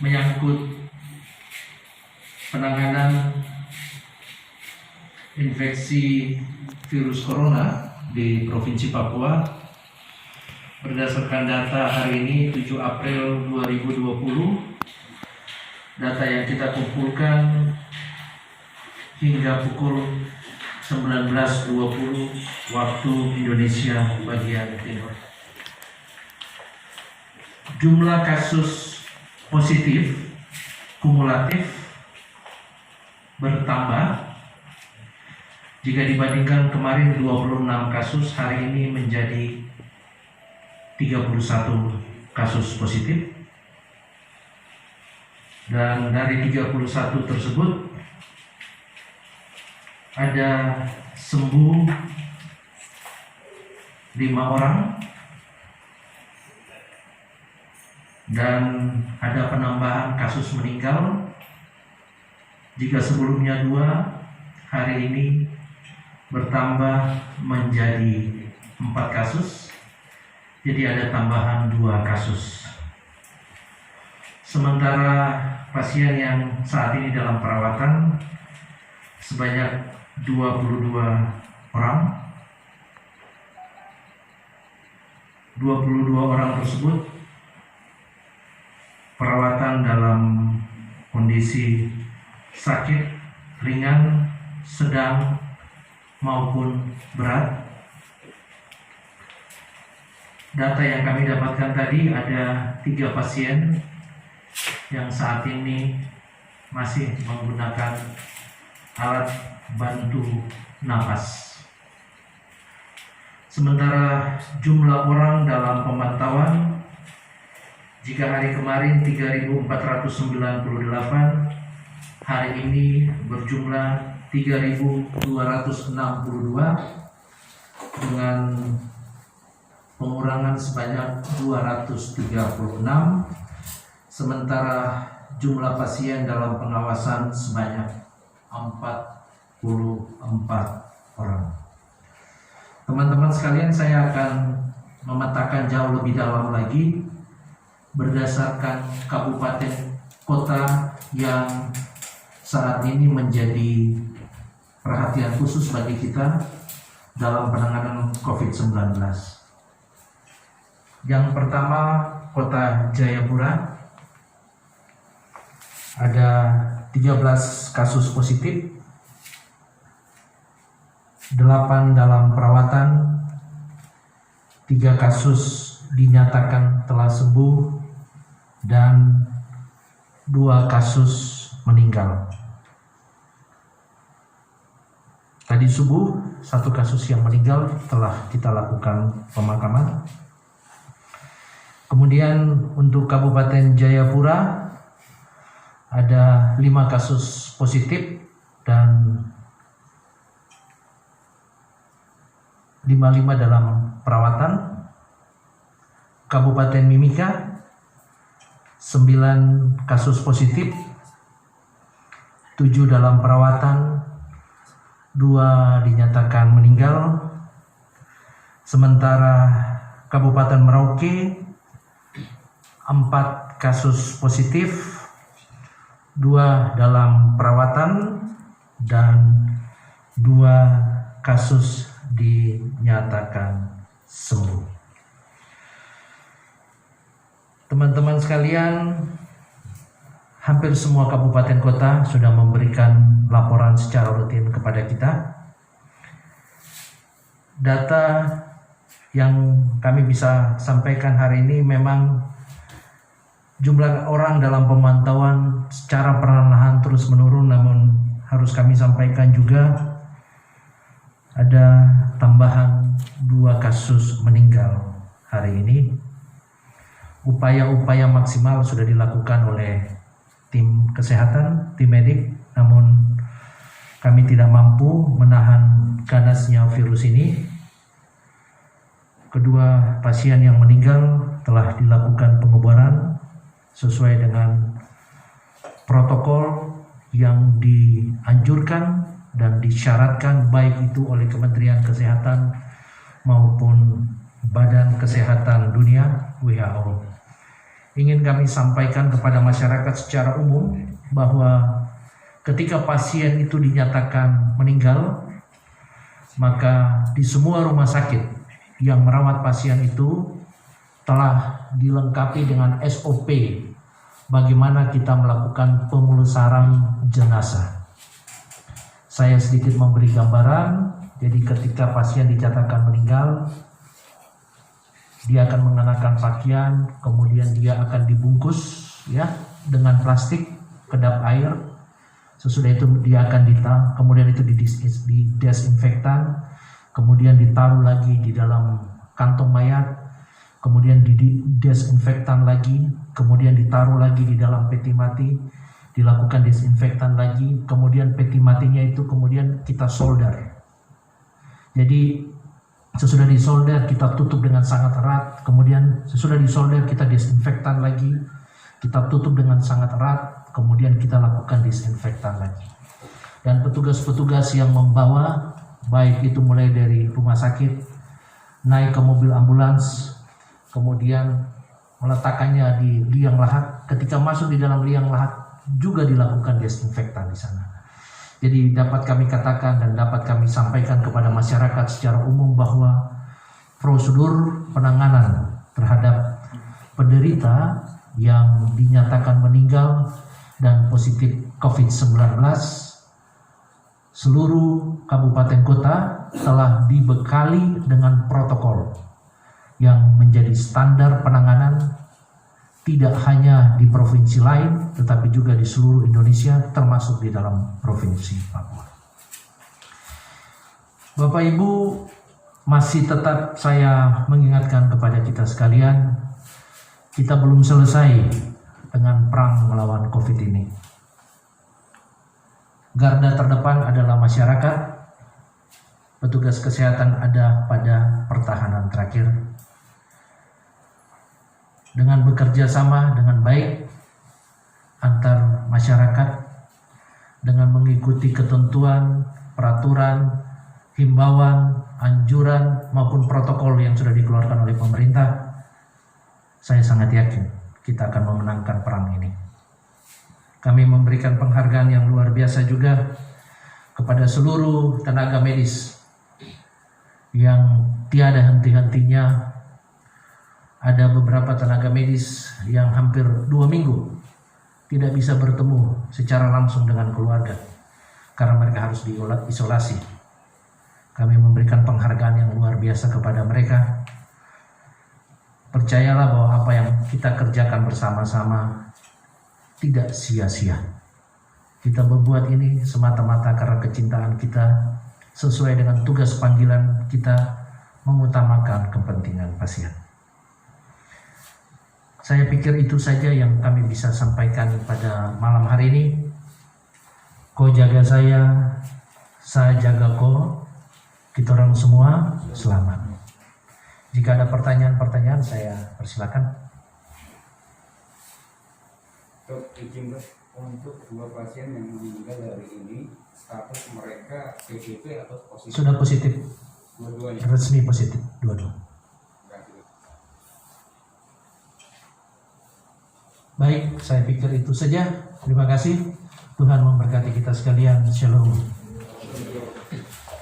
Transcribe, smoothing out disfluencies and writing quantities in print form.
menyangkut penanganan infeksi virus corona di Provinsi Papua. Berdasarkan data hari ini 7 April 2020, data yang kita kumpulkan hingga pukul 19.20 waktu Indonesia bagian timur. Jumlah kasus positif kumulatif bertambah. Jika dibandingkan kemarin 26 kasus, hari ini menjadi 31 kasus positif. Dan dari 31 tersebut ada sembuh 5 orang dan ada penambahan kasus meninggal. Jika sebelumnya 2, hari ini bertambah menjadi 4 kasus, jadi ada tambahan 2 kasus. Sementara pasien yang saat ini dalam perawatan sebanyak 22 orang. 22 orang tersebut perawatan dalam kondisi sakit, ringan, sedang, maupun berat. Data yang kami dapatkan tadi ada 3 pasien yang saat ini masih menggunakan alat bantu napas. Sementara jumlah orang dalam pemantauan, jika hari kemarin 3.498, hari ini berjumlah 3.262 dengan pengurangan sebanyak 236, sementara jumlah pasien dalam pengawasan sebanyak 44 orang. Teman-teman sekalian, saya akan memetakan jauh lebih dalam lagi berdasarkan kabupaten kota yang saat ini menjadi perhatian khusus bagi kita dalam penanganan COVID-19. Yang pertama, Kota Jayapura. Ada 13 kasus positif, 8 dalam perawatan, 3 kasus dinyatakan telah sembuh, dan 2 kasus meninggal. Tadi subuh 1 kasus yang meninggal telah kita lakukan pemakaman. Kemudian untuk Kabupaten Jayapura ada 5 kasus positif dan 55 dalam perawatan. Kabupaten Mimika 9 kasus positif, 7 dalam perawatan, 2 dinyatakan meninggal. Sementara Kabupaten Merauke 4 kasus positif, 2 dalam perawatan, dan 2 kasus dinyatakan sembuh. Teman-teman sekalian, hampir semua kabupaten kota sudah memberikan laporan secara rutin kepada kita. Data yang kami bisa sampaikan hari ini memang jumlah orang dalam pemantauan secara perlahan terus menurun, namun harus kami sampaikan juga ada tambahan 2 kasus meninggal hari ini. Upaya-upaya maksimal sudah dilakukan oleh tim kesehatan, tim medik, namun kami tidak mampu menahan ganasnya virus ini. Kedua pasien yang meninggal telah dilakukan pengobaran sesuai dengan protokol yang dianjurkan dan disyaratkan baik itu oleh Kementerian Kesehatan maupun Badan Kesehatan Dunia (WHO). ingin kami sampaikan kepada masyarakat secara umum bahwa ketika pasien itu dinyatakan meninggal, maka di semua rumah sakit yang merawat pasien itu telah dilengkapi dengan SOP bagaimana kita melakukan pemulasaran jenazah. Saya sedikit memberi gambaran. Jadi ketika pasien dinyatakan meninggal, dia akan mengenakan pakaian, kemudian dia akan dibungkus ya dengan plastik, kedap air. Sesudah itu dia akan kemudian itu didesinfektan, kemudian ditaruh lagi di dalam kantong mayat, kemudian didesinfektan lagi, kemudian ditaruh lagi di dalam peti mati, dilakukan desinfektan lagi, kemudian peti matinya itu kemudian kita solder. Jadi sesudah disolder kita tutup dengan sangat erat, kemudian sesudah disolder kita desinfektan lagi, kita tutup dengan sangat erat, kemudian kita lakukan desinfektan lagi. Dan petugas-petugas yang membawa, baik itu mulai dari rumah sakit, naik ke mobil ambulans, kemudian meletakkannya di liang lahat, ketika masuk di dalam liang lahat juga dilakukan desinfektan di sana. Jadi dapat kami katakan dan dapat kami sampaikan kepada masyarakat secara umum bahwa prosedur penanganan terhadap penderita yang dinyatakan meninggal dan positif COVID-19, seluruh kabupaten kota telah dibekali dengan protokol yang menjadi standar penanganan tidak hanya di provinsi lain, tetapi juga di seluruh Indonesia, termasuk di dalam provinsi Papua. Bapak Ibu, masih tetap saya mengingatkan kepada kita sekalian, kita belum selesai dengan perang melawan COVID ini. Garda terdepan adalah masyarakat, petugas kesehatan ada pada pertahanan terakhir. Dengan bekerja sama dengan baik antar masyarakat, dengan mengikuti ketentuan, peraturan, himbauan, anjuran maupun protokol yang sudah dikeluarkan oleh pemerintah, saya sangat yakin kita akan memenangkan perang ini. Kami memberikan penghargaan yang luar biasa juga kepada seluruh tenaga medis yang tiada henti-hentinya. Ada beberapa tenaga medis yang hampir 2 minggu tidak bisa bertemu secara langsung dengan keluarga karena mereka harus diisolasi. Kami memberikan penghargaan yang luar biasa kepada mereka. Percayalah bahwa apa yang kita kerjakan bersama-sama tidak sia-sia. Kita berbuat ini semata-mata karena kecintaan kita sesuai dengan tugas panggilan kita mengutamakan kepentingan pasien. Saya pikir itu saja yang kami bisa sampaikan pada malam hari ini. Ko jaga saya jaga ko, kita orang semua selamat. Jika ada pertanyaan-pertanyaan saya persilakan. Dok, izin dok, untuk 2 pasien yang meninggal hari ini, status mereka PDP atau positif? Sudah positif. Dua-duanya? Resmi positif, dua-dua. Baik, saya pikir itu saja. Terima kasih. Tuhan memberkati kita sekalian. Shalom.